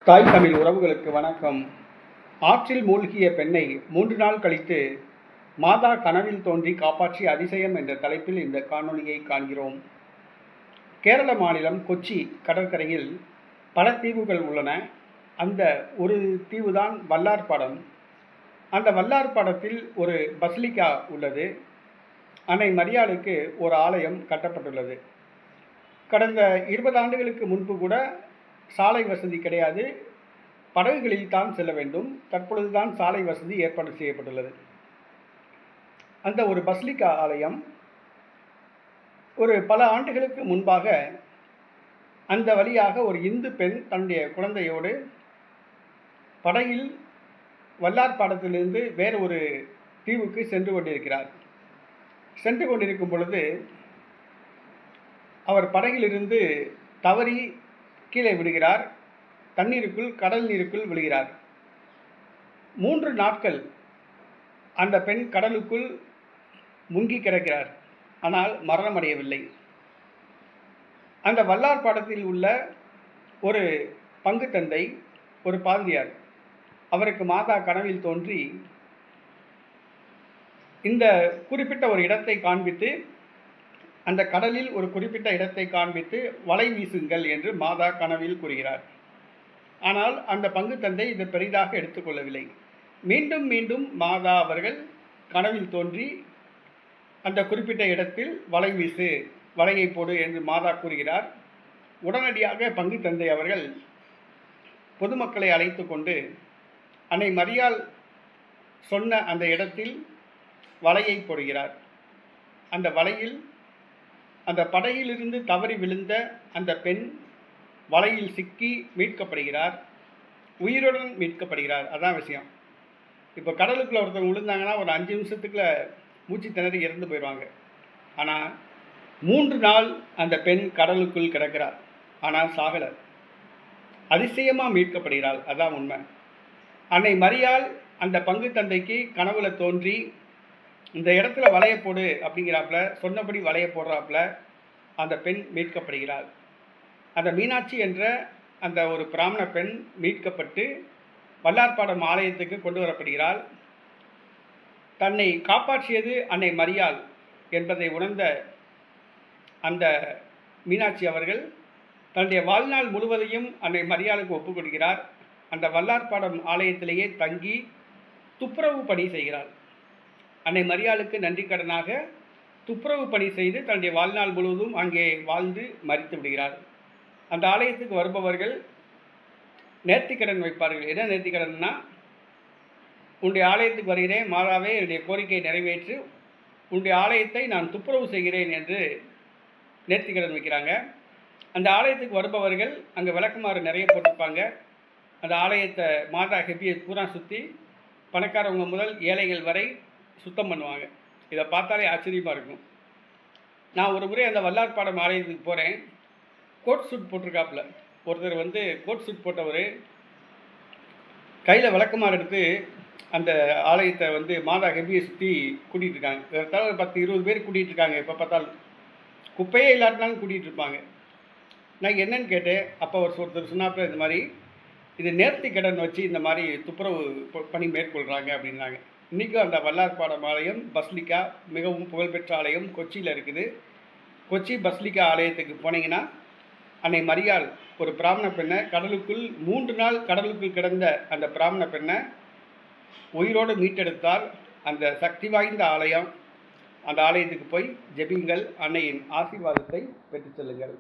தாய் தமிழ் உறவுகளுக்கு வணக்கம். ஆற்றில் மூழ்கிய பெண்ணை 3 நாள் கழித்து மாதா கனவில் தோன்றி காப்பாற்றிய அதிசயம் என்ற தலைப்பில் இந்த காணொளியை காண்கிறோம். கேரள மாநிலம் கொச்சி கடற்கரையில் பல தீவுகள் உள்ளன. அந்த ஒரு தீவுதான் வல்லார்பாடம். அந்த வல்லார்பாடத்தில் ஒரு பசிலிக்கா உள்ளது. அன்னை மரியாளுக்கு ஒரு ஆலயம் கட்டப்பட்டுள்ளது. கடந்த 20 ஆண்டுகளுக்கு முன்பு கூட சாலை வசதி கிடையாது, படகுகளில் தான் செல்ல வேண்டும். தற்பொழுதுதான் சாலை வசதி ஏற்பாடு செய்யப்பட்டுள்ளது. அந்த ஒரு பசிலிக்கா ஆலயம் ஒரு பல ஆண்டுகளுக்கு முன்பாக அந்த வழியாக ஒரு இந்து பெண் தன்னுடைய குழந்தையோடு படகில் வல்லார்பாடத்திலிருந்து வேறு ஒரு தீவுக்கு சென்று கொண்டிருக்கிறார். சென்று கொண்டிருக்கும் பொழுது அவர் படகிலிருந்து தவறி கீழே விடுகிறார். தண்ணீருக்குள், கடல் நீருக்குள் விழுகிறார். 3 நாட்கள் அந்த பெண் கடலுக்குள் முங்கி கிடக்கிறார். ஆனால் மரணமடையவில்லை. அந்த வல்லார்பாடத்தில் உள்ள ஒரு பங்கு தந்தை, ஒரு பாதிரியார், அவருக்கு மாதா கனவில் தோன்றி இந்த குறிப்பிட்ட ஒரு இடத்தை காண்பித்து, அந்த கடலில் ஒரு குறிப்பிட்ட இடத்தை காண்பித்து வலை வீசுங்கள் என்று மாதா கனவில் கூறுகிறார். ஆனால் அந்த பங்கு தந்தை இதை பெரிதாக எடுத்துக்கொள்ளவில்லை. மீண்டும் மீண்டும் மாதா அவர்கள் கனவில் தோன்றி அந்த குறிப்பிட்ட இடத்தில் வலை வீசு, வலையை போடு என்று மாதா கூறுகிறார். உடனடியாக பங்கு தந்தை அவர்கள் பொதுமக்களை அழைத்து கொண்டு அன்னை மரியாள் சொன்ன அந்த இடத்தில் வலையை போடுகிறார். அந்த வலையில் அந்த படகிலிருந்து தவறி விழுந்த அந்த பெண் வலையில் சிக்கி மீட்கப்படுகிறார். உயிருடன் மீட்கப்படுகிறார். அதான் விஷயம். இப்போ கடலுக்குள்ளே ஒருத்தவங்க விழுந்தாங்கன்னா ஒரு 5 நிமிஷத்துக்குள்ள மூச்சு திணறி இறந்து போயிடுவாங்க. ஆனால் 3 நாள் அந்த பெண் கடலுக்குள் கிடக்கிறார். ஆனால் சாகலை. அதிசயமாக மீட்கப்படுகிறாள். அதான் உண்மை. அன்னை மரியாள் அந்த பங்கு தந்தைக்கு கனவுல தோன்றி இந்த இடத்துல வலையை போடு அப்படிங்கிறாப்புல, சொன்னபடி வலையை போடுறாப்புல அந்த பெண் மீட்கப்படுகிறாள். அந்த மீனாட்சி என்ற அந்த ஒரு பிராமண பெண் மீட்கப்பட்டு வல்லார்பாடம் ஆலயத்துக்கு கொண்டு வரப்படுகிறாள். தன்னை காப்பாற்றியது அன்னை மரியாள் என்பதை உணர்ந்த அந்த மீனாட்சி அவர்கள் தன்னுடைய வாழ்நாள் முழுவதையும் அன்னை மரியாளுக்கு ஒப்புக் கொடுக்கிறார். அந்த வல்லார்பாடம் ஆலயத்திலேயே தங்கி துப்புரவு பணி செய்கிறார். அன்னை மரியாளுக்கு நன்றி கடனாக துப்புரவு பணி செய்து தன்னுடைய வாழ்நாள் முழுவதும் அங்கே வாழ்ந்து மரித்து விடுகிறார். அந்த ஆலயத்துக்கு வருபவர்கள் நேர்த்திக்கடன் வைப்பார்கள். என்ன நேர்த்திக்கடன்னா, உன்னுடைய ஆலயத்துக்கு வருகிறேன் மாதாவே, என்னுடைய கோரிக்கையை நிறைவேற்று, உன்னுடைய ஆலயத்தை நான் துப்புரவு செய்கிறேன் என்று நேர்த்திக்கடன் வைக்கிறாங்க. அந்த ஆலயத்துக்கு வருபவர்கள் அங்கே விளக்குமாறு நிறைய போட்டிருப்பாங்க. அந்த ஆலயத்தை மாதா ஹெப்பியை பூரா சுற்றி பணக்காரவங்க முதல் ஏழைகள் வரை சுத்தம் பண்ணுவாங்க. இதை பார்த்தாலே ஆச்சரியமாக இருக்கும். நான் ஒரு முறை அந்த வல்லார்பாடம் ஆலயத்துக்கு போகிறேன். கோட் சூட் போட்டிருக்காப்புல ஒருத்தர் கோட் சூட் போட்டவர் கையில் விளக்கமாறு எடுத்து அந்த ஆலயத்தை மாதா ஹெபியை சுற்றி கூட்டிகிட்டு இருக்காங்க. ஏற்றாலும் ஒரு 10-20 பேர் கூட்டிகிட்டு இருக்காங்க. எப்போ பார்த்தாலும் குப்பையே இல்லாட்டினாலும் கூட்டிகிட்டு இருப்பாங்க. நான் என்னன்னு கேட்டேன். அப்போ ஒருத்தர் சொன்னாப்புல, இந்த மாதிரி இது நேர்த்தி கடன் வச்சு இந்த மாதிரி துப்புரவு பணி மேற்கொள்கிறாங்க அப்படின்னாங்க. இன்றைக்கும் அந்த வல்லார்பாடம் ஆலயம் பசிலிக்கா மிகவும் புகழ்பெற்ற ஆலயம் கொச்சியில் இருக்குது. கொச்சி பசிலிக்கா ஆலயத்துக்கு போனீங்கன்னா அன்னை மரியாள் ஒரு பிராமண பெண்ணை கடலுக்குள் 3 நாள் கடலுக்குள் கிடந்த அந்த பிராமண பெண்ணை உயிரோடு மீட்டெடுத்தால் அந்த சக்தி வாய்ந்த ஆலயம். அந்த ஆலயத்துக்கு போய் ஜெபிங்கள், அன்னையின் ஆசீர்வாதத்தை பெற்றுச் செல்லுங்கள்.